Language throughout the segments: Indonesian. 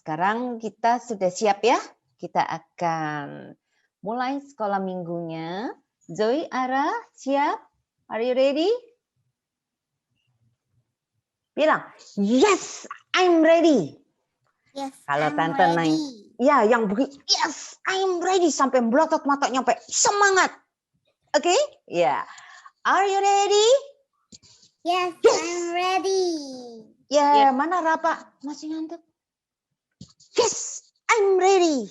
Sekarang kita sudah siap ya? Kita akan mulai sekolah minggunya. Zoe, Ara, siap? Are you ready? Bilang, yes, I'm ready. Yes, Kalau I'm tante ready. naik, ya yang begini, yes, I'm ready sampai melotot matanya sampai semangat. Oke? Ya. Are you ready? Yes, Yes. I'm ready. Ya, mana Rapa? Masih ngantuk? Yes, I'm ready.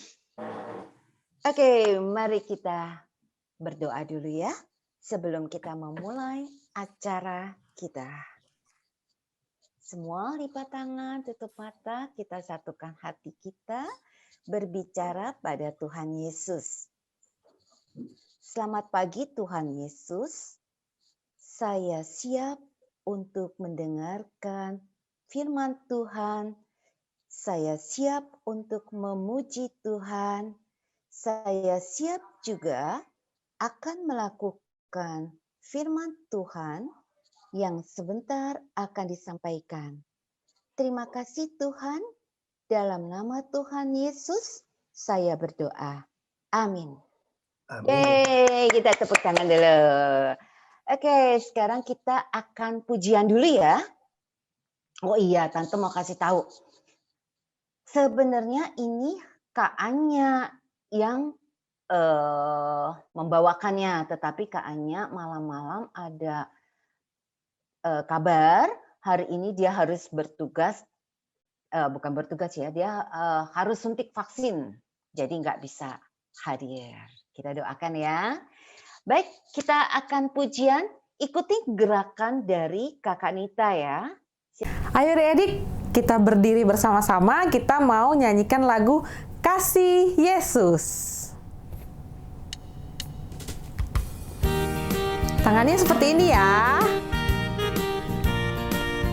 Oke, mari kita berdoa dulu ya. Sebelum kita memulai acara kita. Semua lipat tangan, tutup mata, kita satukan hati kita berbicara pada Tuhan Yesus. Selamat pagi Tuhan Yesus. Saya siap untuk mendengarkan firman Tuhan. Saya siap untuk memuji Tuhan. Saya siap juga akan melakukan firman Tuhan yang sebentar akan disampaikan. Terima kasih Tuhan, dalam nama Tuhan Yesus saya berdoa. Amin. Yeay, kita tepuk tangan dulu. Oke, sekarang kita akan pujian dulu ya. Oh iya, Tante mau kasih tahu. Sebenarnya ini Kak Anya yang membawakannya, tetapi Kak Anya malam-malam ada kabar hari ini dia harus bertugas, bukan bertugas ya, dia harus suntik vaksin, jadi nggak bisa hadir. Kita doakan ya. Baik, kita akan pujian, ikuti gerakan dari Kakak Nita ya. Ayo adik, kita berdiri bersama-sama, kita mau nyanyikan lagu Kasih Yesus. Tangannya seperti ini ya.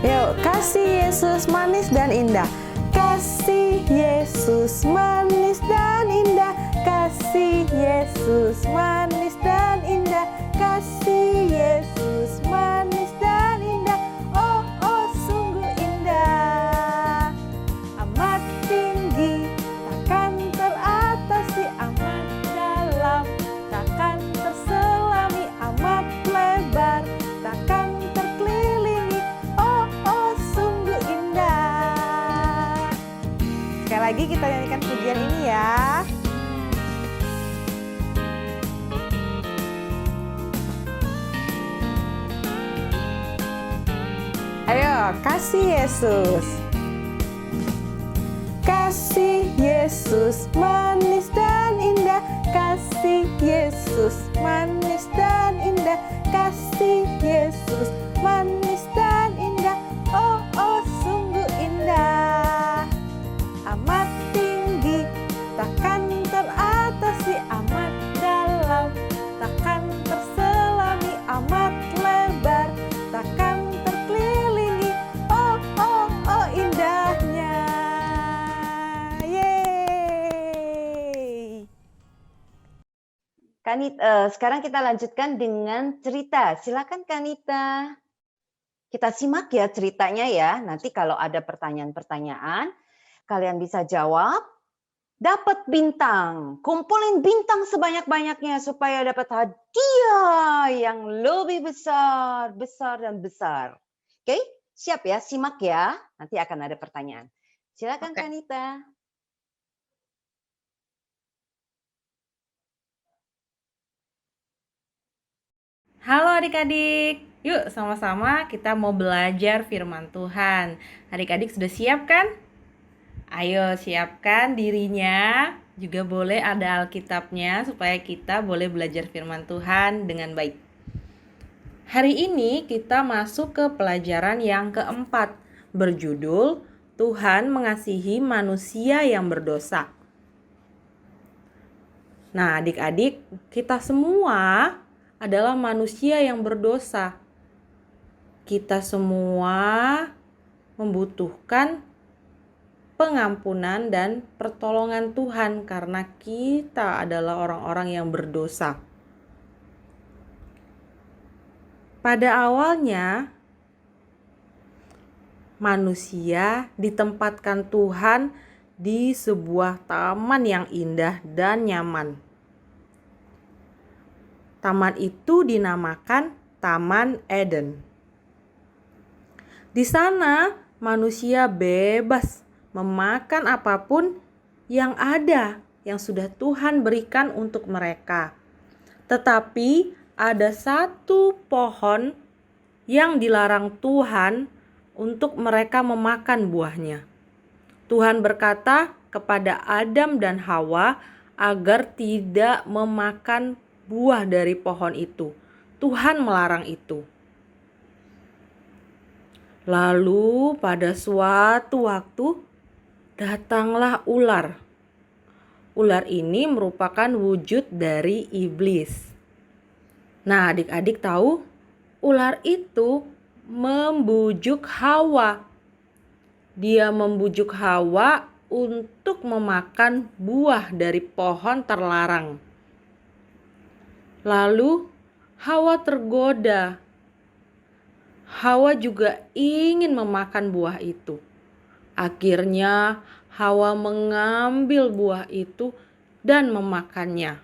Yuk, kasih Yesus manis dan indah. Kasih Yesus manis dan indah. Kasih Yesus manis dan indah. Kasih Yesus manis dan indah. Oh, oh, sungguh indah. Amat tinggi, takkan teratasi, amat dalam, takkan terselami, amat lebar, takkan terkelilingi. Oh, oh, sungguh indah. Sekali lagi kita nyanyikan pujian ini ya. Ayo, kasih Yesus. Kasih Yesus manis dan indah. Kasih Yesus manis dan indah. Kasih Yesus manis dan indah. Oh, oh, sungguh indah. Amat tinggi, takkan teratasi, amat dalam, takkan terselami, amat lebar, takkan terkelilingi. Oh, oh, oh, indahnya. Yeay. Sekarang kita lanjutkan dengan cerita. Silakan Kanita. Kita simak ya ceritanya ya. Nanti kalau ada pertanyaan-pertanyaan, kalian bisa jawab. Dapat bintang. Kumpulin bintang sebanyak-banyaknya supaya dapat hadiah yang lebih besar, besar dan besar. Oke, siap ya? Simak ya. Nanti akan ada pertanyaan. Silakan Kanita. Halo adik-adik, yuk sama-sama kita mau belajar firman Tuhan. Adik-adik sudah siap kan? Ayo siapkan dirinya, juga boleh ada Alkitabnya supaya kita boleh belajar firman Tuhan dengan baik. Hari ini kita masuk ke pelajaran yang keempat, berjudul Tuhan mengasihi manusia yang berdosa. Nah adik-adik, kita semua adalah manusia yang berdosa. Kita semua membutuhkan pengampunan dan pertolongan Tuhan karena kita adalah orang-orang yang berdosa. Pada awalnya, manusia ditempatkan Tuhan di sebuah taman yang indah dan nyaman. Taman itu dinamakan Taman Eden. Di sana manusia bebas memakan apapun yang ada yang sudah Tuhan berikan untuk mereka. Tetapi ada satu pohon yang dilarang Tuhan untuk mereka memakan buahnya. Tuhan berkata kepada Adam dan Hawa agar tidak memakan buah dari pohon itu. Tuhan melarang itu. Lalu pada suatu waktu datanglah ular. Ular ini merupakan wujud dari iblis. Nah, adik-adik tahu, ular itu membujuk Hawa. Dia membujuk Hawa untuk memakan buah dari pohon terlarang. Lalu Hawa tergoda. Hawa juga ingin memakan buah itu. Akhirnya Hawa mengambil buah itu dan memakannya.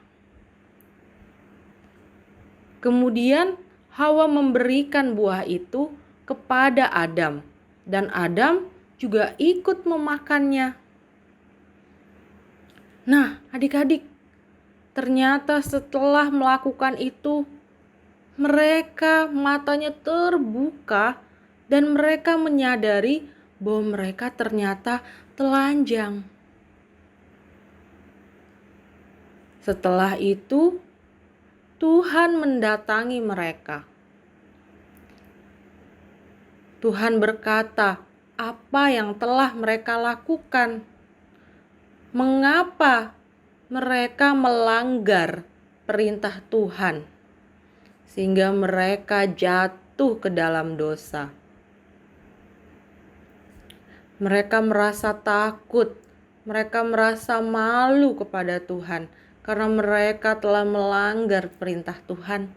Kemudian Hawa memberikan buah itu kepada Adam, dan Adam juga ikut memakannya. Nah, adik-adik, ternyata setelah melakukan itu, mereka matanya terbuka dan mereka menyadari bahwa mereka ternyata telanjang. Setelah itu, Tuhan mendatangi mereka. Tuhan berkata, apa yang telah mereka lakukan? Mengapa mereka melanggar perintah Tuhan sehingga mereka jatuh ke dalam dosa? Mereka merasa takut, mereka merasa malu kepada Tuhan karena mereka telah melanggar perintah Tuhan.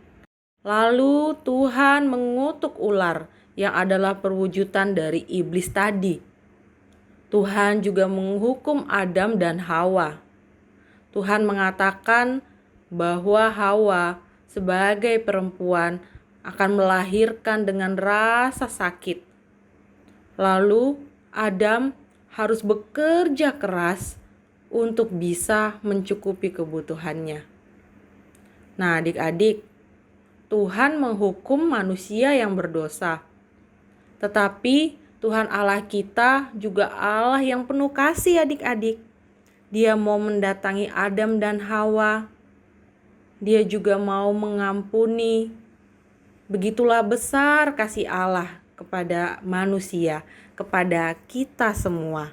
Lalu Tuhan mengutuk ular yang adalah perwujudan dari iblis tadi. Tuhan juga menghukum Adam dan Hawa. Tuhan mengatakan bahwa Hawa sebagai perempuan akan melahirkan dengan rasa sakit. Lalu Adam harus bekerja keras untuk bisa mencukupi kebutuhannya. Nah, adik-adik, Tuhan menghukum manusia yang berdosa. Tetapi Tuhan Allah kita juga Allah yang penuh kasih, adik-adik. Dia mau mendatangi Adam dan Hawa. Dia juga mau mengampuni. Begitulah besar kasih Allah kepada manusia, kepada kita semua.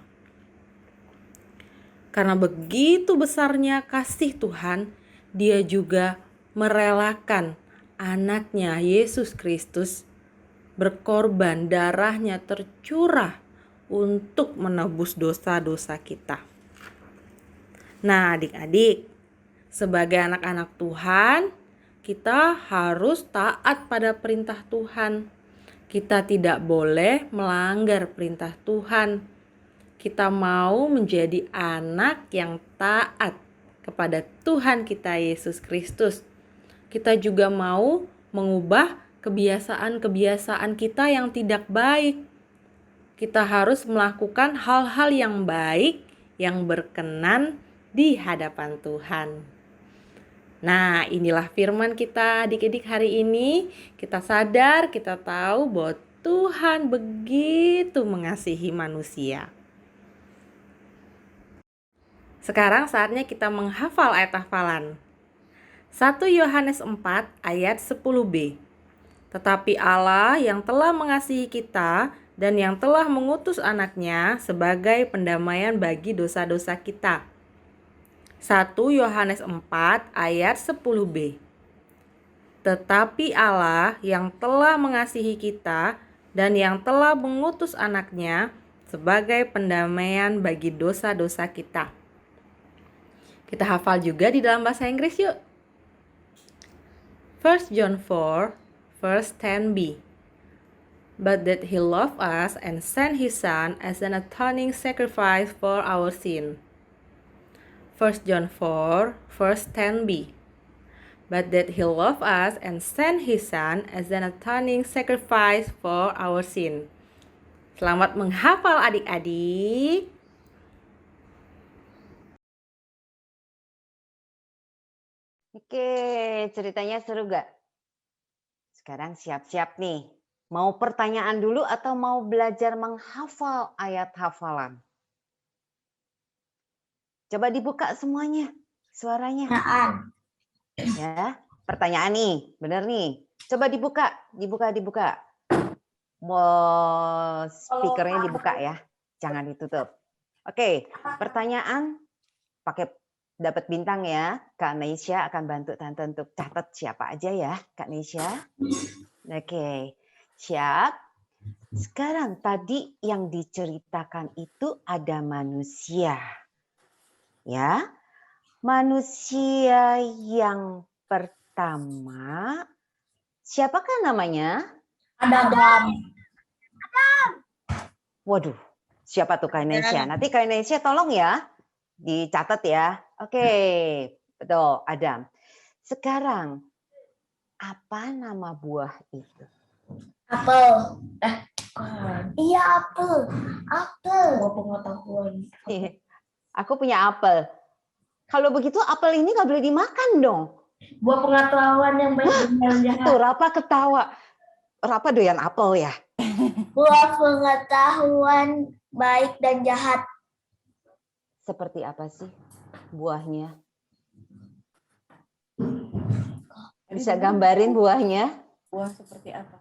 Karena begitu besarnya kasih Tuhan, Dia juga merelakan anaknya Yesus Kristus berkorban, darahnya tercurah untuk menebus dosa-dosa kita. Nah, adik-adik, sebagai anak-anak Tuhan, kita harus taat pada perintah Tuhan. Kita tidak boleh melanggar perintah Tuhan. Kita mau menjadi anak yang taat kepada Tuhan kita Yesus Kristus. Kita juga mau mengubah kebiasaan-kebiasaan kita yang tidak baik. Kita harus melakukan hal-hal yang baik, yang berkenan di hadapan Tuhan. Nah, inilah firman kita adik-adik hari ini. Kita sadar, kita tahu bahwa Tuhan begitu mengasihi manusia. Sekarang saatnya kita menghafal ayat hafalan. 1 Yohanes 4 ayat 10b. Tetapi Allah yang telah mengasihi kita dan yang telah mengutus anaknya sebagai pendamaian bagi dosa-dosa kita. 1 Yohanes 4 ayat 10b. Tetapi Allah yang telah mengasihi kita dan yang telah mengutus anaknya sebagai pendamaian bagi dosa-dosa kita. Kita hafal juga di dalam bahasa Inggris yuk. 1 John 4 verse 10b. but that he loved us and sent his son as an atoning sacrifice for our sin. 1 John 4, verse 10b. But that he loved us and sent his son as an atoning sacrifice for our sin. Selamat menghafal adik-adik. Oke, ceritanya seru gak? Sekarang siap-siap nih. Mau pertanyaan dulu atau mau belajar menghafal ayat hafalan? Coba dibuka semuanya, suaranya. Ya, pertanyaan nih, bener nih. Coba dibuka. Mau speakernya dibuka ya, jangan ditutup. Oke, pertanyaan pakai dapat bintang ya. Kak Neisha akan bantu Tante untuk catat siapa aja ya, Kak Neisha. Oke, siap. Sekarang tadi yang diceritakan itu ada manusia. Ya, manusia yang pertama, siapakah namanya? Adam. Waduh, siapa tuh Kak Neisha? Nanti Kak Neisha tolong ya, dicatat ya. Oke, betul, Adam. Sekarang, apa nama buah itu? Apel. Iya apel. Apel. Gua pengetahuan. Aku punya apel. Kalau begitu apel ini nggak boleh dimakan dong. Buah pengetahuan yang baik dan yang jahat. Tuh, Rapa ketawa. Rapa doyan apel ya? Buah pengetahuan baik dan jahat. Seperti apa sih buahnya? Bisa gambarin buahnya? Buah seperti apa?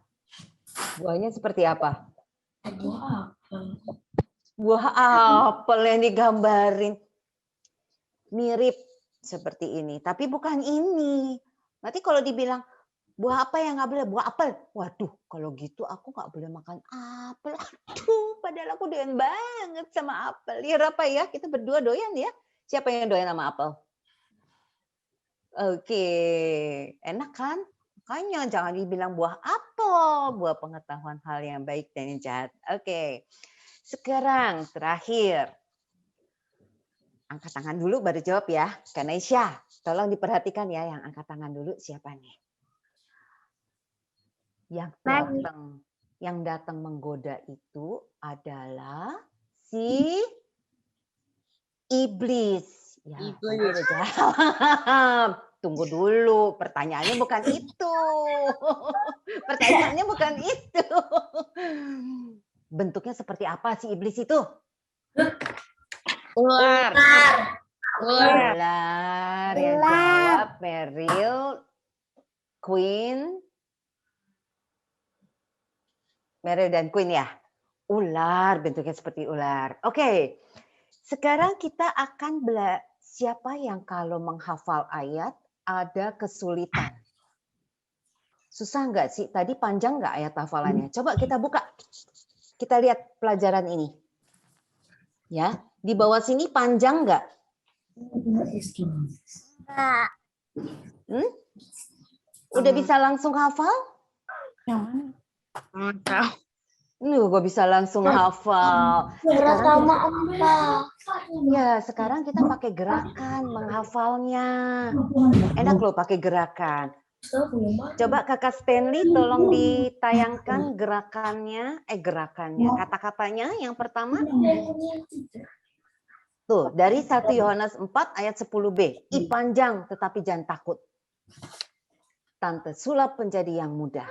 Buahnya seperti apa? Buah apel. Buah apel yang digambarin. Mirip seperti ini, tapi bukan ini. Nanti kalau dibilang, buah apa yang nggak boleh? Buah apel. Waduh, kalau gitu aku nggak boleh makan apel. Aduh, padahal aku doyan banget sama apel. Ya apa ya? Kita berdua doyan ya. Siapa yang doyan sama apel? Oke, enak kan? Makanya jangan dibilang buah apel, buah pengetahuan hal yang baik dan yang jahat. Oke, sekarang terakhir. Angkat tangan dulu baru jawab ya. Kak Neisha, tolong diperhatikan ya yang angkat tangan dulu siapa nih? Yang datang menggoda itu adalah si iblis. Ya, iblis. Tunggu dulu, pertanyaannya bukan itu. Pertanyaannya bukan itu. Bentuknya seperti apa si iblis itu? Ular. Ular yang jawab Meryl, Queen. Meryl dan Queen ya. Ular, bentuknya seperti ular. Oke, sekarang kita akan siapa yang kalau menghafal ayat ada kesulitan. Susah nggak sih? Tadi panjang nggak ayat hafalannya? Coba kita buka. Kita lihat pelajaran ini. Ya, di bawah sini panjang nggak? Udah bisa langsung hafal? Gue bisa langsung hafal. Sekarang kita pakai gerakan menghafalnya. Enak loh pakai gerakan. Coba Kakak Stanley tolong ditayangkan gerakannya, kata-katanya yang pertama. Tuh, dari 1 Yohanes 4 ayat 10b. I panjang tetapi jangan takut. Tante sulap menjadi yang mudah.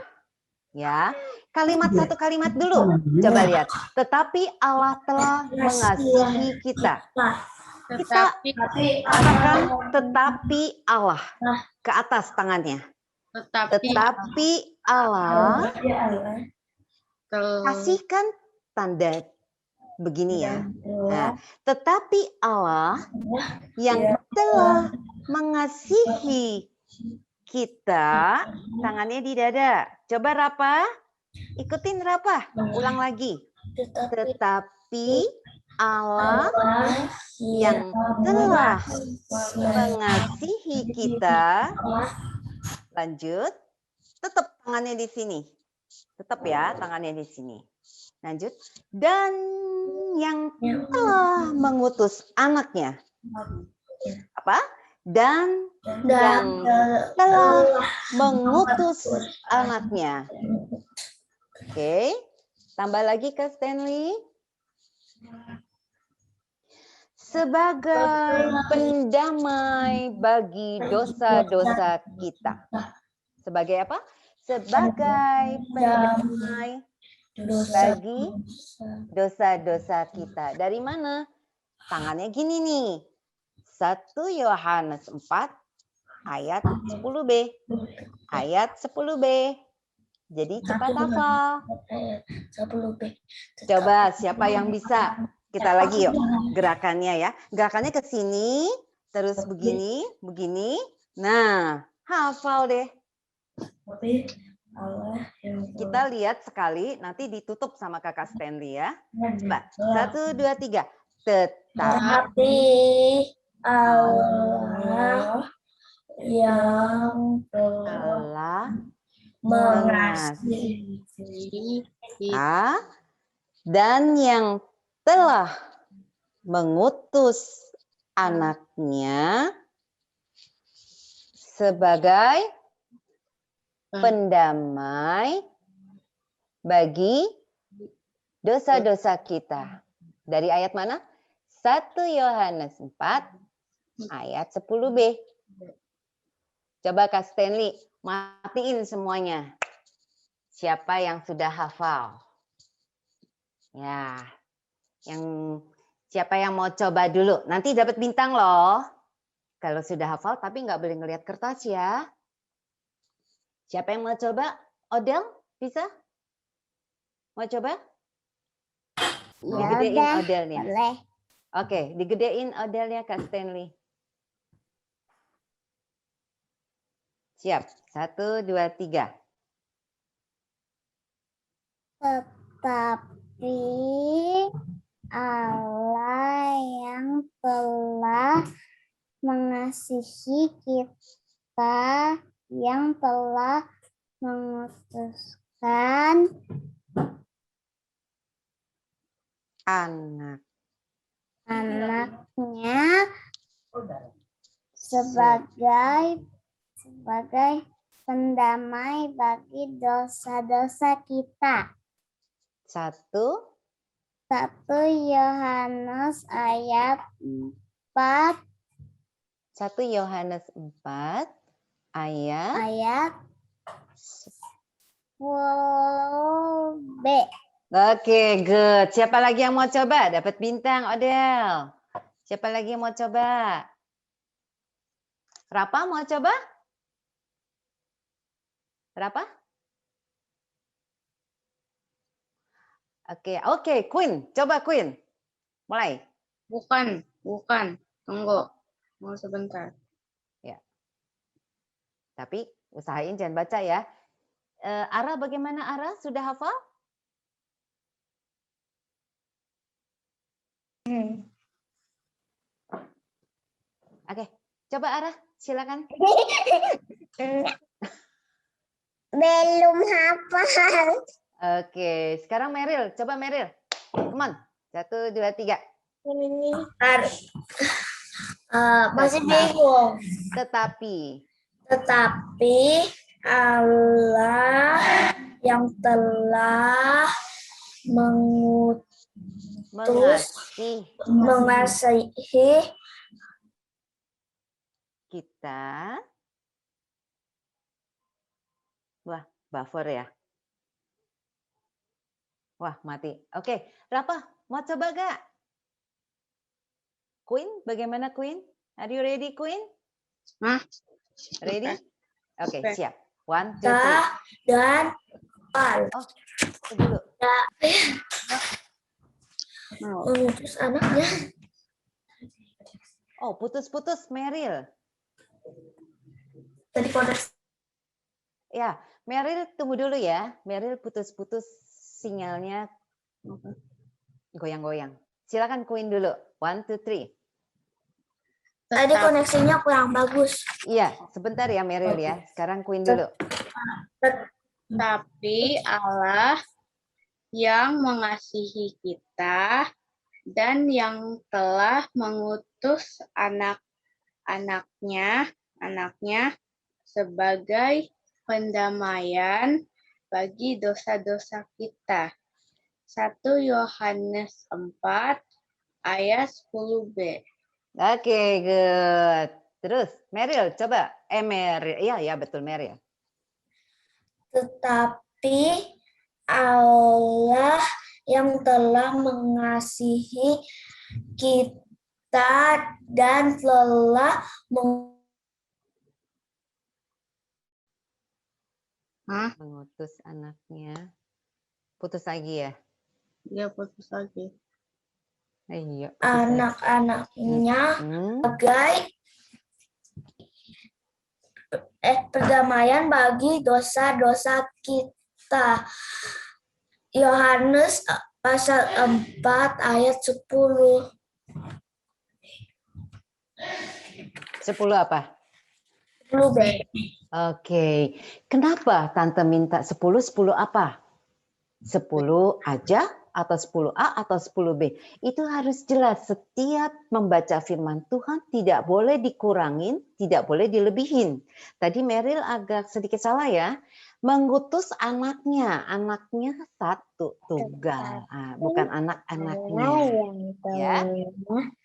Ya, satu kalimat dulu. Coba lihat. Tetapi Allah telah mengasihi kita. Kita katakan tetapi Allah. Ke atas tangannya. Tetapi Allah kasihkan tanda begini ya. Nah, tetapi Allah yang telah mengasihi kita, tangannya di dada. Coba Rapa, ikutin Rapa, ulang lagi. Tetapi Allah yang telah mengasihi kita, lanjut, tetap tangannya di sini. Tetap ya tangannya di sini. Lanjut. Dan yang telah mengutus anaknya. Apa? Dan yang telah mengutus anaknya. Oke. Tambah lagi ke Stanley. Sebagai pendamai bagi dosa-dosa kita. Sebagai apa? Sebagai pendamai bagi dosa-dosa kita. Dari mana? Tangannya gini nih. 1 Yohanes 4 ayat 10b. Ayat 10b. Jadi cepat hafal. 10B. Coba siapa yang bisa? Kita lagi yuk gerakannya ya. Gerakannya ke sini, terus begini, begini. Nah, hafal deh. Kita lihat sekali, nanti ditutup sama Kakak Stanley ya. Coba, 1, 2, 3. Tapi Allah yang telah mengasihi dan yang telah mengutus anaknya sebagai pendamai bagi dosa-dosa kita. Dari ayat mana? 1 Yohanes 4 ayat 10b. Coba Kak Stanley, matiin semuanya. Siapa yang sudah hafal? Ya, siapa yang mau coba dulu? Nanti dapat bintang loh. Kalau sudah hafal, tapi nggak boleh ngelihat kertas ya. Siapa yang mau coba? Odell, bisa? Mau coba? Digedein Odellnya. Boleh. Oke, digedein Odellnya Kak Stanley. Siap. 1, 2, 3. Tetapi Allah yang telah mengasihi kita, yang telah mengutuskan anaknya sebagai pendamai bagi dosa-dosa kita. 1 Yohanes ayat 4 1 Yohanes 4 ayat 10b. Oke, good. Siapa lagi yang mau coba? Dapat bintang, Odell. Siapa lagi yang mau coba? Rapa mau coba? Rapa? Oke, Queen. Coba Queen. Mulai. Bukan. Tunggu. Mau sebentar. Ya. Tapi usahain jangan baca ya. Ara bagaimana Ara? Sudah hafal? Oke, coba Ara, silakan. Belum hafal. Oke, sekarang Meryl. Coba Meryl. Come on. 1, 2, 3. Masih bingung. Tetapi Allah yang telah mengasihi kita. Wah, buffer ya. Wah, mati. Oke, Rapa, mau coba gak? Queen, bagaimana Queen? Are you ready, Queen? Ready? Oke, siap. 1, 2, 3. dan al. Oh, dulu. Mengutus anaknya. Oh, putus-putus, Meryl. Tadi koneksi. Ya, Meryl tunggu dulu ya. Meryl putus-putus sinyalnya goyang-goyang. Silakan Queen dulu. 1, 2, 3. Tadi koneksinya kurang bagus. Iya, sebentar ya Meryl ya. Sekarang Queen dulu. Tapi Allah yang mengasihi kita dan yang telah mengutus anaknya sebagai pendamaian bagi dosa-dosa kita. 1 Yohanes 4 ayat 10b. Oke, good. Terus, Meryl, coba. Meryl. Iya, betul, Meryl. Tetapi Allah yang telah mengasihi kita dan telah Mengutus anaknya. Putus lagi ya? Dia putus lagi. Iya. anak-anaknya sebagai perdamaian bagi dosa-dosa kita. Yohanes pasal 4 ayat 10. 10 apa? 10b. Oke. Kenapa Tante minta 10? 10 apa? 10 aja atau 10A atau 10B? Itu harus jelas. Setiap membaca firman Tuhan tidak boleh dikurangin, tidak boleh dilebihin. Tadi Meryl agak sedikit salah ya. Mengutus anaknya satu tunggal, bukan anak-anaknya. Ya.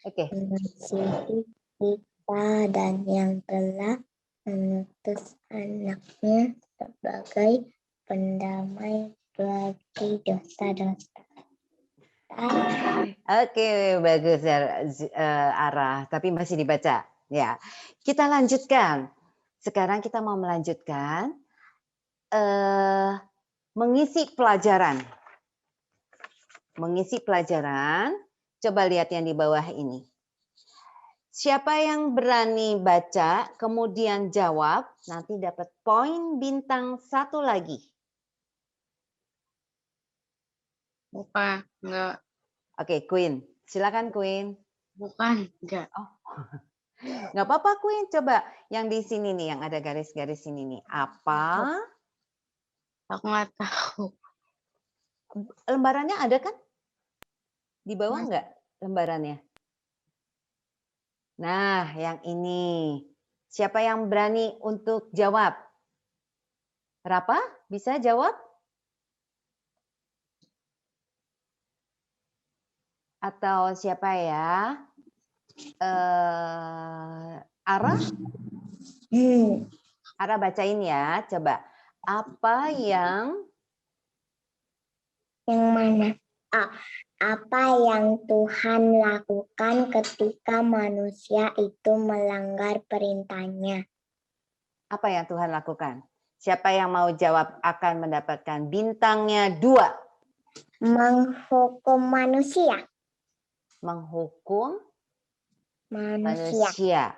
Oke. Mengasihi kita dan yang telah mengutus anaknya sebagai pendamai bagi dosa-dosa. Oke, bagus Arah, tapi masih dibaca. Ya, kita lanjutkan. Sekarang kita mau melanjutkan mengisi pelajaran. Mengisi pelajaran. Coba lihat yang di bawah ini. Siapa yang berani baca, kemudian jawab, nanti dapat poin bintang 1 lagi. Bukan, enggak. Oke, Queen. Silakan, Queen. Bukan, enggak. Oh. Nggak apa-apa, Queen. Coba yang di sini nih, yang ada garis-garis ini nih. Apa? Aku nggak tahu. Lembarannya ada kan? Di bawah nggak lembarannya? Nah, yang ini. Siapa yang berani untuk jawab? Rapa, bisa jawab? Atau siapa ya? Ara? Ara bacain ya, coba. Apa yang mana? Apa yang Tuhan lakukan ketika manusia itu melanggar perintahnya? Apa yang Tuhan lakukan? Siapa yang mau jawab akan mendapatkan bintangnya 2. Menghukum manusia. Menghukum manusia.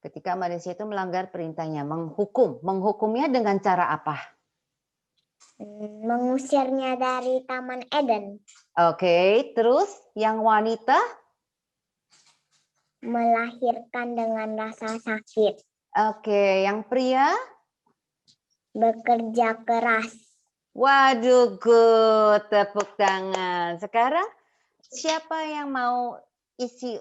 Ketika manusia itu melanggar perintahnya, menghukum. Menghukumnya dengan cara apa? Mengusirnya dari Taman Eden. Oke, terus yang wanita? Melahirkan dengan rasa sakit. Oke, yang pria? Bekerja keras. Waduh, good. Tepuk tangan. Sekarang siapa yang mau isi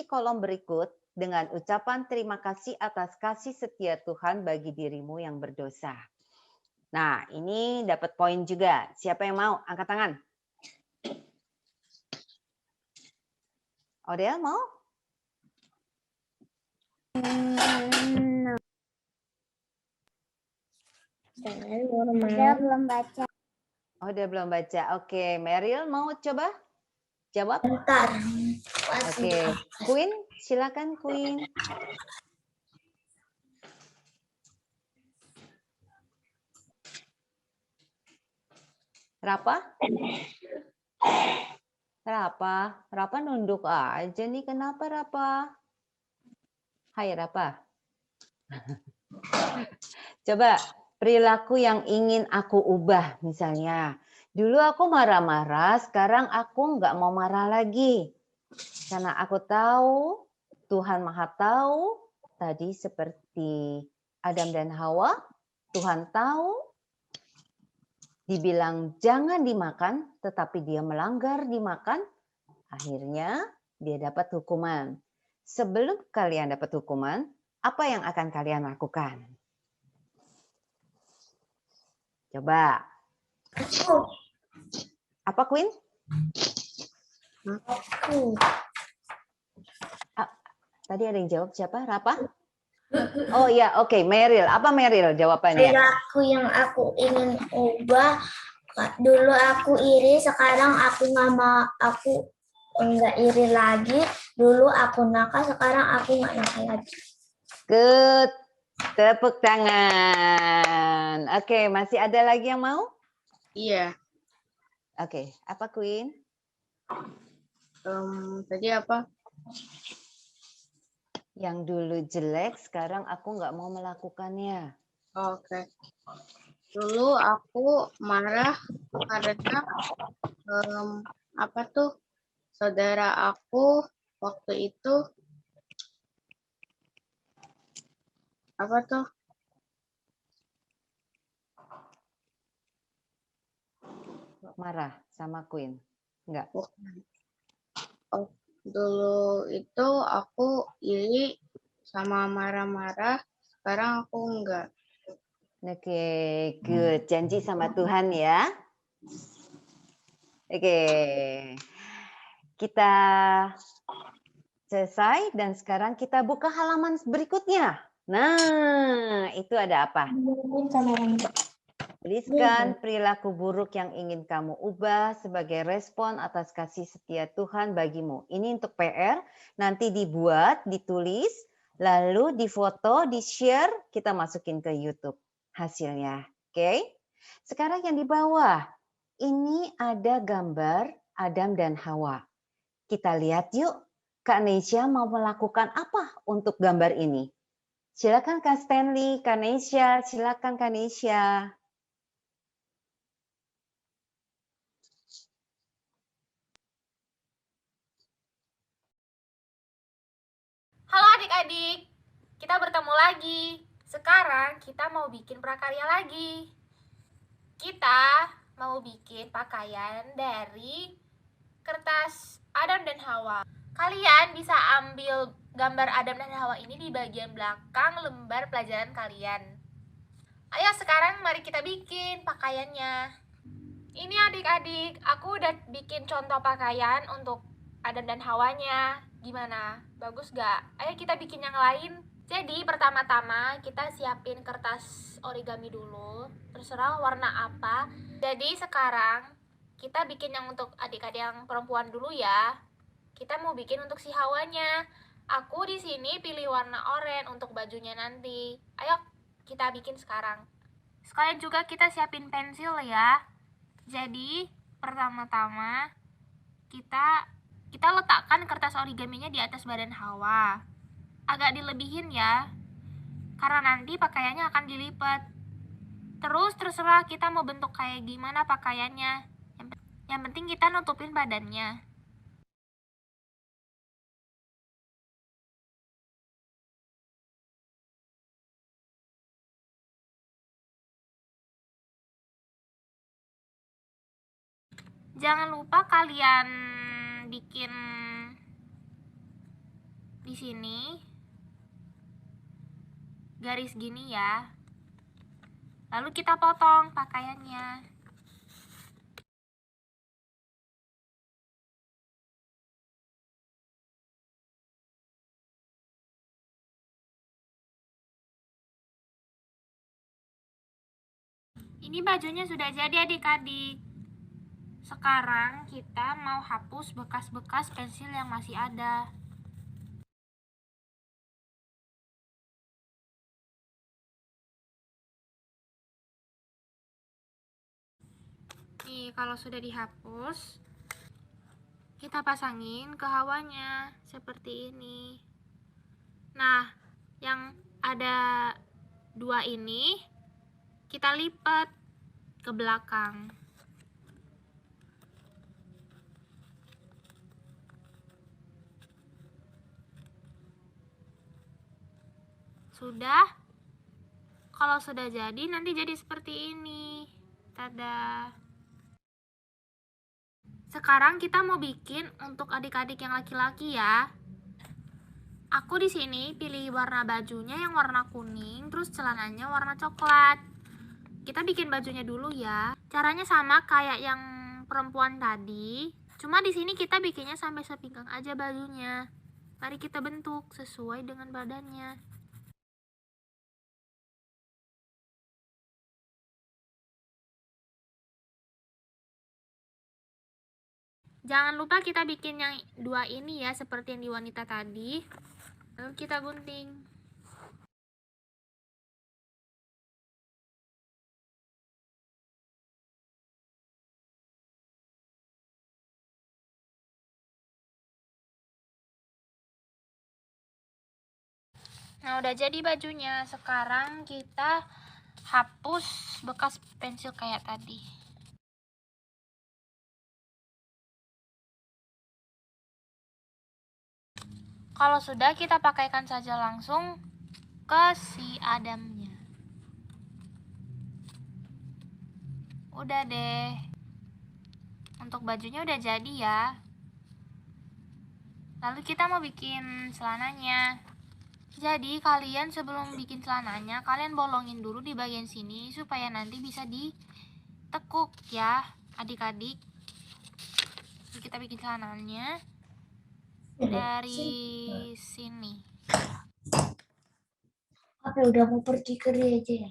kolom berikut dengan ucapan terima kasih atas kasih setia Tuhan bagi dirimu yang berdosa. Nah, ini dapat poin juga. Siapa yang mau? Angkat tangan. Odel mau? Dia belum baca. Oh, dia belum baca. Oke, Meryl mau coba jawab? Bentar. Oke, Queen, silakan Queen. Rapa? Rapa nunduk aja nih. Kenapa Rapa? Hai Rapa. Coba perilaku yang ingin aku ubah misalnya. Dulu aku marah-marah, sekarang aku nggak mau marah lagi. Karena aku tahu, Tuhan Maha Tahu, tadi seperti Adam dan Hawa, Tuhan tahu, dibilang jangan dimakan, tetapi dia melanggar dimakan, akhirnya dia dapat hukuman. Sebelum kalian dapat hukuman, apa yang akan kalian lakukan? Coba. Aku. Apa, Queen? Aku. Tadi ada yang jawab siapa? Rapa? Oh iya, oke. Meryl. Apa Meryl jawabannya? Perilaku yang aku ingin ubah, dulu aku iri, sekarang aku enggak iri lagi. Dulu aku nakal, sekarang aku nggak nakal lagi. Good. Tepuk tangan. Oke, masih ada lagi yang mau? Iya. Oke, apa Queen? Tadi apa? Yang dulu jelek, sekarang aku nggak mau melakukannya. Oke. Dulu aku marah karena apa tuh? Saudara aku waktu itu apa tuh? Marah sama Queen? Enggak. Bukan. Oh, dulu itu aku iri sama marah-marah, sekarang aku enggak. Oke, good. Janji sama Tuhan ya. Oke. Kita selesai dan sekarang kita buka halaman berikutnya. Nah, itu ada apa? Tuliskan perilaku buruk yang ingin kamu ubah sebagai respon atas kasih setia Tuhan bagimu. Ini untuk PR, nanti dibuat, ditulis, lalu difoto, di-share, kita masukin ke YouTube hasilnya. Oke? Sekarang yang di bawah, ini ada gambar Adam dan Hawa. Kita lihat yuk, Kak Nesya mau melakukan apa untuk gambar ini? Silakan Kak Stanley, Kak Nesya, silakan Kak Nesya. Halo adik-adik, kita bertemu lagi. Sekarang kita mau bikin prakarya lagi. Kita mau bikin pakaian dari kertas Adam dan Hawa. Kalian bisa ambil gambar Adam dan Hawa ini di bagian belakang lembar pelajaran kalian. Ayo sekarang mari kita bikin pakaiannya. Ini adik-adik, aku udah bikin contoh pakaian untuk Adam dan Hawanya. Gimana? Bagus gak? Ayo kita bikin yang lain. Jadi pertama-tama kita siapin kertas origami dulu. Terserah warna apa. Jadi sekarang kita bikin yang untuk adik-adik yang perempuan dulu ya. Kita mau bikin untuk si Hawanya. Aku di sini pilih warna oranye untuk bajunya nanti. Ayo kita bikin sekarang. Sekalian juga kita siapin pensil ya. Jadi pertama-tama kita letakkan kertas origaminya di atas badan Hawa. Agak dilebihin ya, karena nanti pakaiannya akan dilipat. Terus terserah kita mau bentuk kayak gimana pakaiannya. Yang penting kita nutupin badannya. Jangan lupa kalian bikin di sini garis gini ya. Lalu kita potong pakaiannya. Ini bajunya sudah jadi adik-adik. Sekarang kita mau hapus bekas-bekas pensil yang masih ada. Nih, kalau sudah dihapus, kita pasangin ke Hawanya seperti ini. Nah, yang ada dua ini kita lipat ke belakang. Sudah? Kalau sudah jadi, nanti jadi seperti ini. Tada. Sekarang kita mau bikin untuk adik-adik yang laki-laki ya. Aku di sini pilih warna bajunya yang warna kuning, terus celananya warna coklat. Kita bikin bajunya dulu ya. Caranya sama kayak yang perempuan tadi. Cuma di sini kita bikinnya sampai sepinggang aja bajunya. Mari kita bentuk sesuai dengan badannya. Jangan lupa kita bikin yang dua ini ya, seperti yang di wanita tadi. Lalu kita gunting. Nah, udah jadi bajunya. Sekarang kita hapus bekas pensil kayak tadi. Kalau sudah, kita pakaikan saja langsung ke si Adamnya. Udah deh. Untuk bajunya udah jadi ya. Lalu kita mau bikin celananya. Jadi kalian sebelum bikin celananya, kalian bolongin dulu di bagian sini supaya nanti bisa ditekuk ya, adik-adik. Jadi kita bikin celananya dari sini. Apa udah mau pergi kerja aja ya?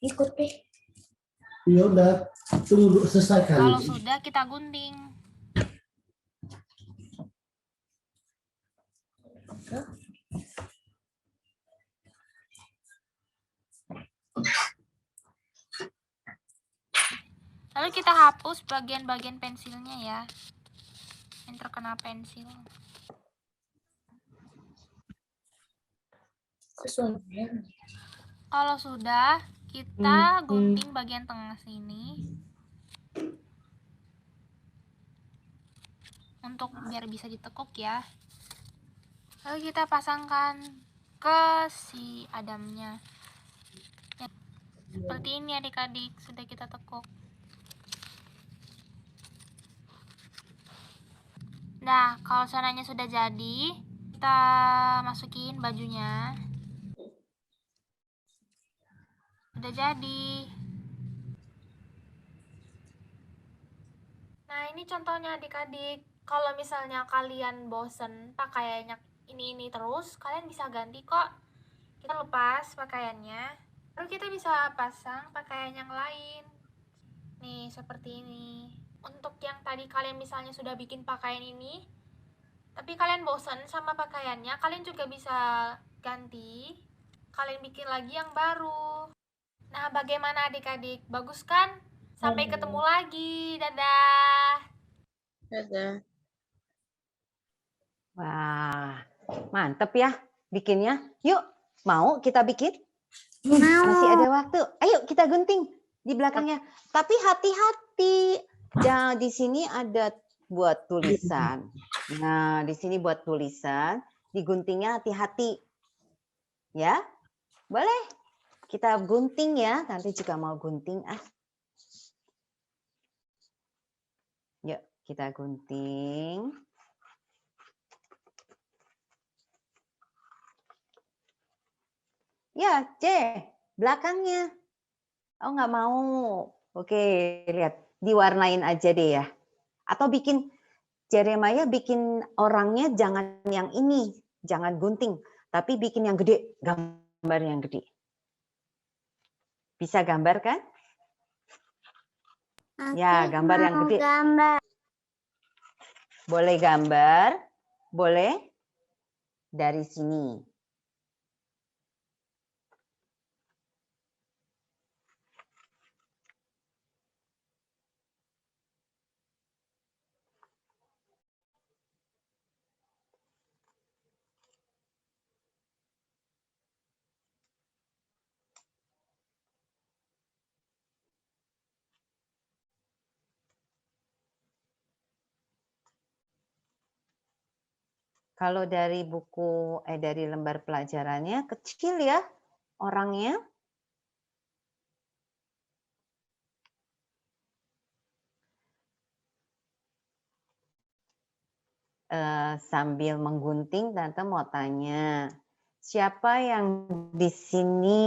Ikut deh. Ya udah, tunggu selesaikan. Kalau sudah, kita gunting. Lalu kita hapus bagian-bagian pensilnya ya, yang terkena pensil. Kalau sudah, kita gunting bagian tengah sini untuk biar bisa ditekuk ya. Lalu kita pasangkan ke si Adamnya. Ya, seperti ini adik-adik, sudah kita tekuk. Nah, kalau celananya sudah jadi, kita masukin bajunya. Udah jadi. Nah, ini contohnya adik-adik. Kalau misalnya kalian bosen pakaiannya ini terus, kalian bisa ganti kok. Kita lepas pakaiannya, lalu kita bisa pasang pakaian yang lain. Nih, seperti ini. Untuk yang tadi kalian misalnya sudah bikin pakaian ini, tapi kalian bosan sama pakaiannya, kalian juga bisa ganti. Kalian bikin lagi yang baru. Nah, bagaimana adik-adik? Bagus kan? Sampai ketemu lagi. Dadah. Dadah. Wah, mantep ya bikinnya. Yuk, mau kita bikin? Masih ada waktu. Ayo kita gunting di belakangnya. Tapi hati-hati. Nah, di sini ada buat tulisan. Nah, di sini buat tulisan. Diguntingnya hati-hati. Ya, boleh. Kita gunting ya. Nanti juga mau gunting. Yuk, kita gunting. Ya, C, belakangnya. Oh, nggak mau. Oke, lihat. Diwarnain aja deh ya. Atau bikin, Jeremiah bikin orangnya jangan yang ini. Jangan gunting. Tapi bikin yang gede. Gambar yang gede. Bisa gambar kan? Ya, gambar yang gede. Gambar. Boleh gambar. Boleh dari sini. Kalau dari buku, dari lembar pelajarannya kecil ya. orangnya? Sambil menggunting, Tante mau tanya, siapa yang di sini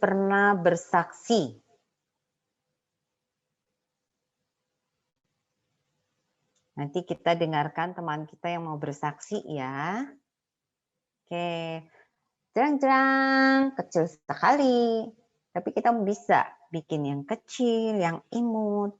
pernah bersaksi? Nanti kita dengarkan teman kita yang mau bersaksi ya. Oke, jrang-jrang, kecil sekali. Tapi kita bisa bikin yang kecil, yang imut.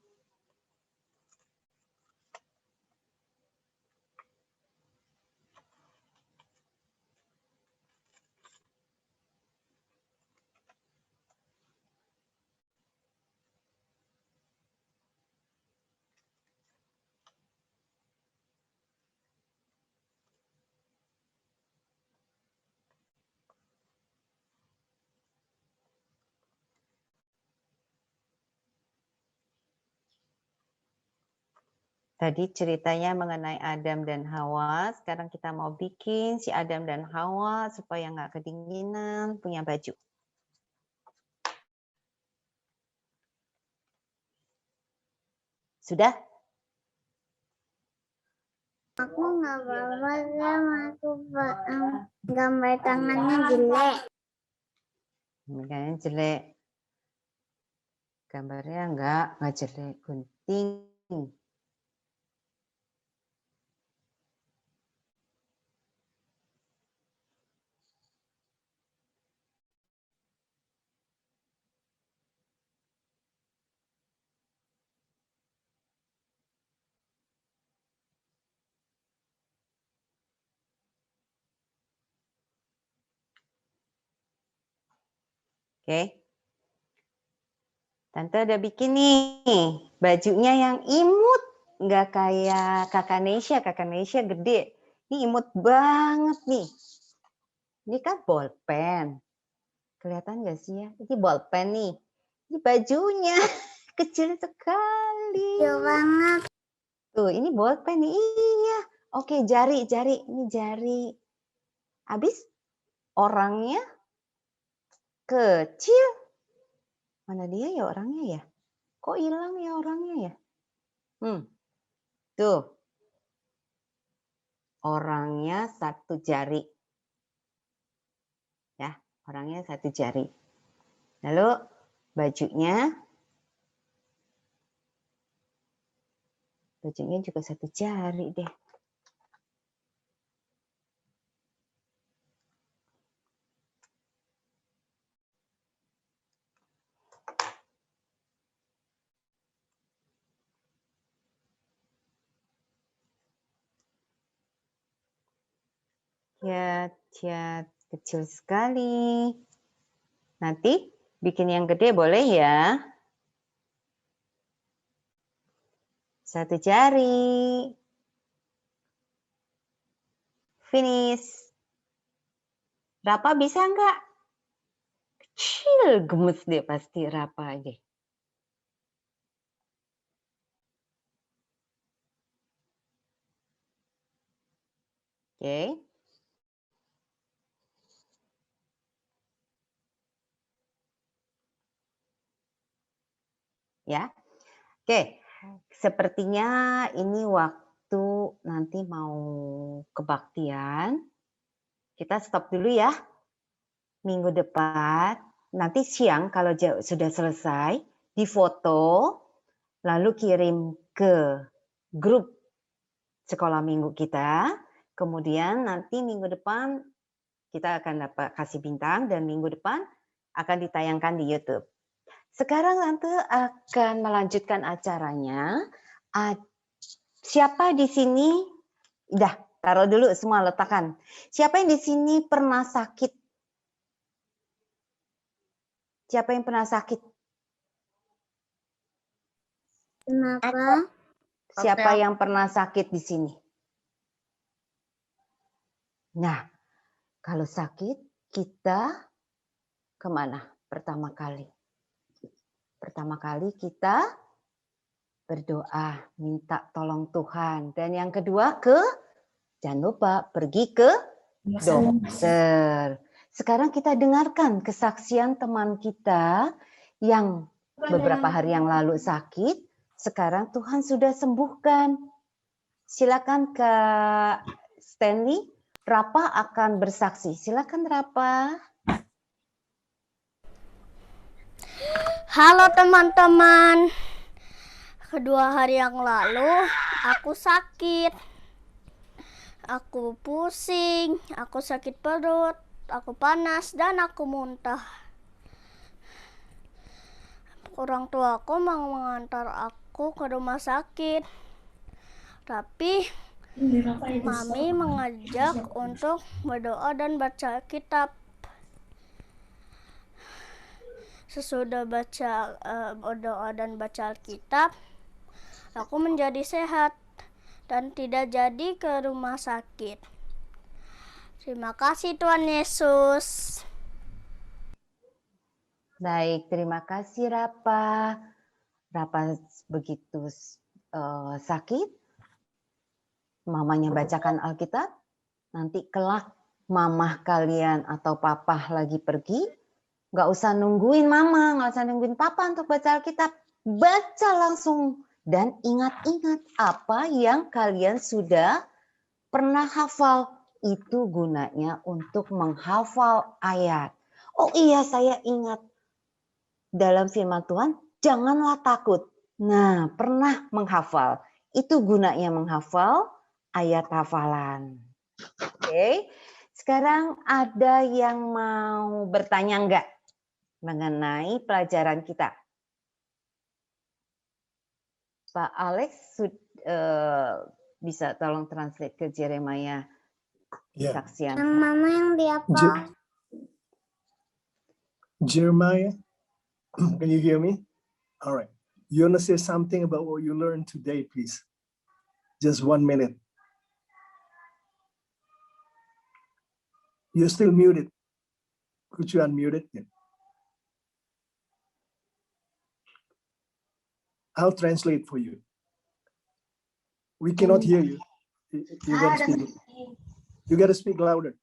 Tadi ceritanya mengenai Adam dan Hawa. Sekarang kita mau bikin si Adam dan Hawa supaya nggak kedinginan punya baju. Sudah? Aku nggak apa-apa sama aku gambar tangannya jelek. Gambarnya jelek. Gambarnya nggak jelek. Gunting. Oke. Tante udah bikin nih bajunya yang imut. Nggak kayak Kakak Nesya. Kakak Nesya gede. Ini imut banget nih. Ini kan bolpen. Kelihatan nggak sih ya? Ini bolpen nih. Ini bajunya. Kecil sekali. Kecil banget. Tuh, ini bolpen nih. Iya. Oke, jari. Ini jari. Habis orangnya kecil. Mana dia ya orangnya ya? Kok hilang ya orangnya ya? Tuh. Orangnya satu jari. Ya, orangnya satu jari. Lalu bajunya juga satu jari deh. Ya, kecil sekali. Nanti bikin yang gede boleh ya. Satu jari. Finish. Rapa bisa nggak? Kecil, gemes deh pasti Rapa deh. Oke. Ya. Oke. Sepertinya ini waktu nanti mau kebaktian. Kita stop dulu ya. Minggu depan, nanti siang kalau sudah selesai, difoto, lalu kirim ke grup sekolah minggu kita. Kemudian nanti minggu depan kita akan dapat kasih bintang dan minggu depan akan ditayangkan di YouTube. Sekarang Tante akan melanjutkan acaranya. Siapa di sini? Udah, taruh dulu semua, letakkan. Siapa yang di sini pernah sakit? Siapa yang pernah sakit? Kenapa? Siapa yang pernah sakit di sini? Nah, kalau sakit, kita kemana pertama kali? Pertama kali kita berdoa, minta tolong Tuhan. Dan yang kedua jangan lupa pergi ke dokter. Sekarang kita dengarkan kesaksian teman kita yang beberapa hari yang lalu sakit, sekarang Tuhan sudah sembuhkan. Silakan Kak Stanley, Rapa akan bersaksi. Silakan Rapa. Halo teman-teman, kedua hari yang lalu aku sakit, aku pusing, aku sakit perut, aku panas dan aku muntah. Orang tua aku mau mengantar aku ke rumah sakit, tapi Mami mengajak untuk berdoa dan baca kitab. Sesudah baca berdoa dan baca Alkitab, aku menjadi sehat dan tidak jadi ke rumah sakit. Terima kasih Tuhan Yesus. Baik, terima kasih Rapa. Rapa begitu sakit, mamanya bacakan Alkitab, nanti kelak mamah kalian atau papah lagi pergi, nggak usah nungguin mama, nggak usah nungguin papa untuk baca Alkitab. Baca langsung dan ingat-ingat apa yang kalian sudah pernah hafal. Itu gunanya untuk menghafal ayat. Oh iya, saya ingat dalam firman Tuhan, janganlah takut. Nah, pernah menghafal. Itu gunanya menghafal ayat hafalan. Oke, sekarang ada yang mau bertanya enggak mengenai pelajaran kita? Pak Alex bisa tolong translate ke Jeremiah kesaksian. Yang mana yang diapa? Jeremiah, can you hear me? All right. You want to say something about what you learned today, please? Just 1 minute. You're still muted. Could you unmute it? Yeah. I'll translate for you. We cannot hear you. You got to speak louder.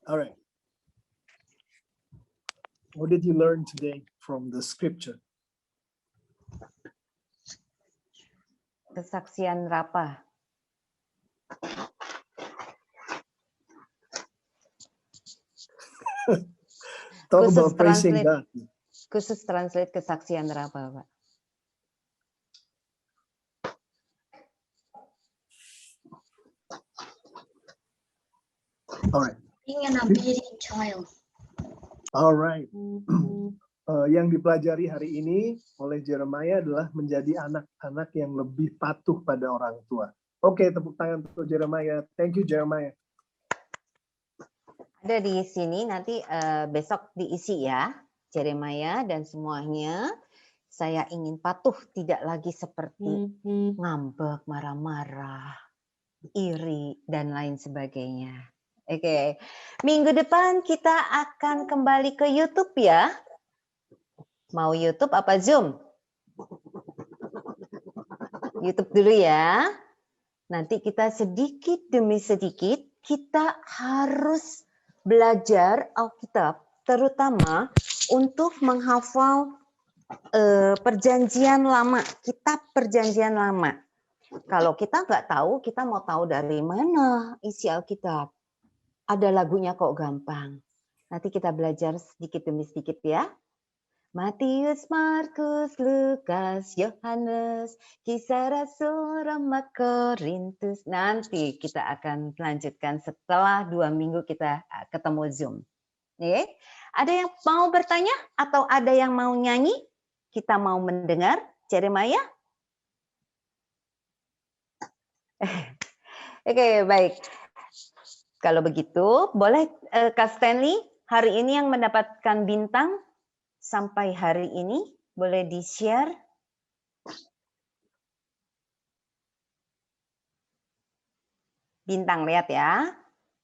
All right. What did you learn today from the scripture? Kesaksian Rapa. Talk about praising God. Khusus translate kesaksian Rapa, Pak. All right. Being an obedient child. All right. Yang dipelajari hari ini oleh Jeremiah adalah menjadi anak-anak yang lebih patuh pada orang tua. Oke, tepuk tangan untuk Jeremiah. Thank you, Jeremiah. Ada di sini, nanti besok diisi ya, Jeremiah dan semuanya. Saya ingin patuh, tidak lagi seperti ngambek, marah-marah, iri, dan lain sebagainya. Oke, minggu depan kita akan kembali ke YouTube ya. Mau YouTube apa Zoom? YouTube dulu ya. Nanti kita sedikit demi sedikit, kita harus belajar Alkitab, terutama untuk menghafal Perjanjian Lama, kitab Perjanjian Lama. Kalau kita nggak tahu, kita mau tahu dari mana isi Alkitab. Ada lagunya kok gampang. Nanti kita belajar sedikit demi sedikit ya. Matius, Markus, Lukas, Yohanes, Kisah Rasul, Roma, Korintus. Nanti kita akan melanjutkan setelah 2 minggu kita ketemu Zoom. Oke? Ada yang mau bertanya atau ada yang mau nyanyi? Kita mau mendengar Jeremiah? Oke, baik. Kalau begitu, boleh Kak Stanley hari ini yang mendapatkan bintang sampai hari ini boleh di-share? Bintang, lihat ya.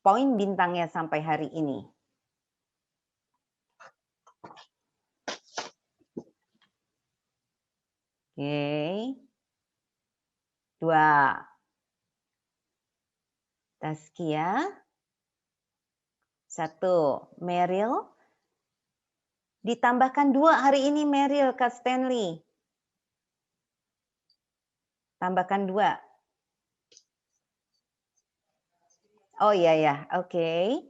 Poin bintangnya sampai hari ini. Oke. 2. Taskia. 1. Meryl. Ditambahkan 2 hari ini Meryl, Kak Stanley. Tambahkan 2. Oh iya ya, oke.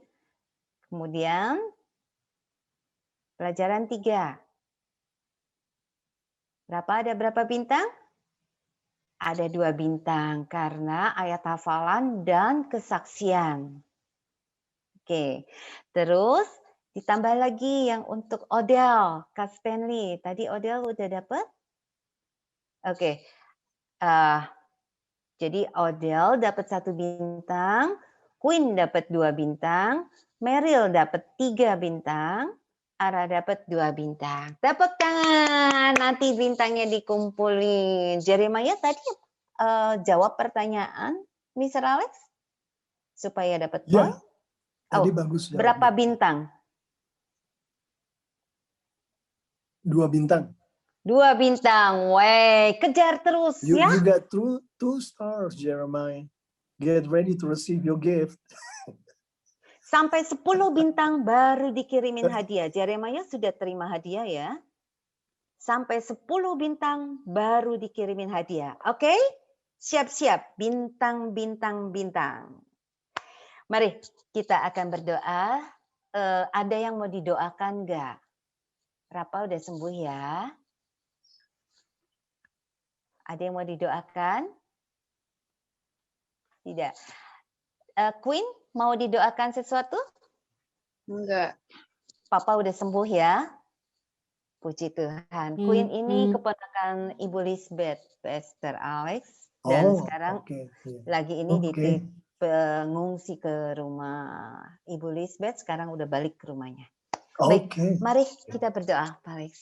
Kemudian pelajaran 3. Ada berapa bintang? Ada 2 bintang karena ayat hafalan dan kesaksian. Oke, terus ditambah lagi yang untuk Odell, Kak Stanley. Tadi Odell udah dapat? Oke, jadi Odell dapat 1 bintang, Queen dapat 2 bintang, Meryl dapat 3 bintang, Ara dapat 2 bintang. Tepuk tangan, nanti bintangnya dikumpulin. Jeremiah tadi jawab pertanyaan Mr. Alex supaya dapat poin. Ya, tadi bagus. Berapa bintang? 2 bintang. 2 bintang. Wey, kejar terus ya. You got 2 stars, Jeremiah. Get ready to receive your gift. Sampai 10 bintang baru dikirimin hadiah. Jeremiah sudah terima hadiah ya. Sampai 10 bintang baru dikirimin hadiah. Oke? Siap-siap. Bintang, bintang, bintang. Mari kita akan berdoa. Ada yang mau didoakan nggak? Rapa udah sembuh ya. Ada yang mau didoakan? Tidak. Queen, mau didoakan sesuatu? Enggak. Papa udah sembuh ya. Puji Tuhan. Queen ini keponakan Ibu Lisbeth, Pastor Alex. Dan sekarang lagi ini di pengungsi ke rumah Ibu Lisbeth. Sekarang udah balik ke rumahnya. Baik, mari kita berdoa, Pak Alex.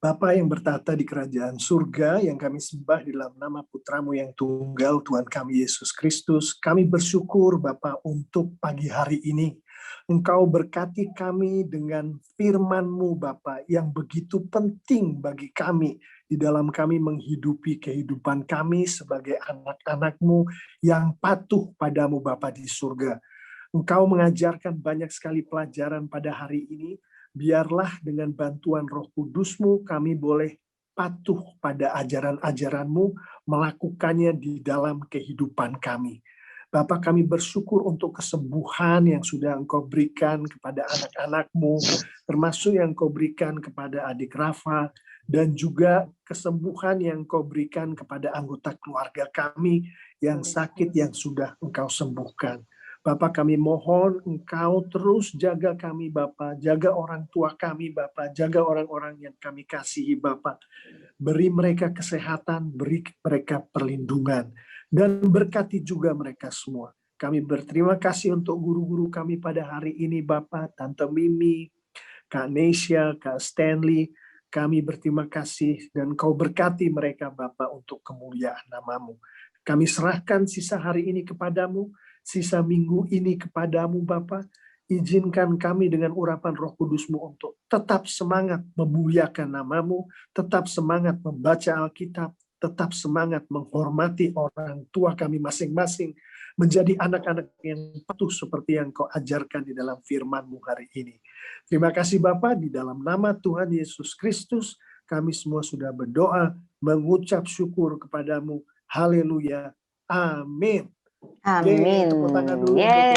Bapa yang bertata di kerajaan surga, yang kami sembah di dalam nama Putramu yang tunggal, Tuhan kami Yesus Kristus, kami bersyukur Bapa untuk pagi hari ini. Engkau berkati kami dengan firman-Mu Bapa yang begitu penting bagi kami di dalam kami menghidupi kehidupan kami sebagai anak-anak-Mu yang patuh padamu Bapa di surga. Engkau mengajarkan banyak sekali pelajaran pada hari ini. Biarlah dengan bantuan Roh Kudus-Mu kami boleh patuh pada ajaran-ajaran-Mu, melakukannya di dalam kehidupan kami. Bapa, kami bersyukur untuk kesembuhan yang sudah Engkau berikan kepada anak-anak-Mu, termasuk yang Engkau berikan kepada adik Rafa, dan juga kesembuhan yang Engkau berikan kepada anggota keluarga kami yang sakit yang sudah Engkau sembuhkan. Bapa, kami mohon Engkau terus jaga kami Bapa, jaga orang tua kami Bapa, jaga orang-orang yang kami kasihi Bapa. Beri mereka kesehatan, beri mereka perlindungan, dan berkati juga mereka semua. Kami berterima kasih untuk guru-guru kami pada hari ini Bapa, Tante Mimi, Kak Nesya, Kak Stanley. Kami berterima kasih dan Kau berkati mereka Bapa untuk kemuliaan nama-Mu. Kami serahkan sisa hari ini kepadamu, sisa minggu ini kepadamu Bapa. Izinkan kami dengan urapan Roh Kudus-Mu untuk tetap semangat memuliakan nama-Mu, tetap semangat membaca Alkitab, tetap semangat menghormati orang tua kami masing-masing, menjadi anak-anak yang patuh seperti yang Kau ajarkan di dalam firman-Mu hari ini. Terima kasih Bapa, di dalam nama Tuhan Yesus Kristus, kami semua sudah berdoa, mengucap syukur kepadamu. Haleluya. Amin. Amin. Tepuk tangan dulu untuk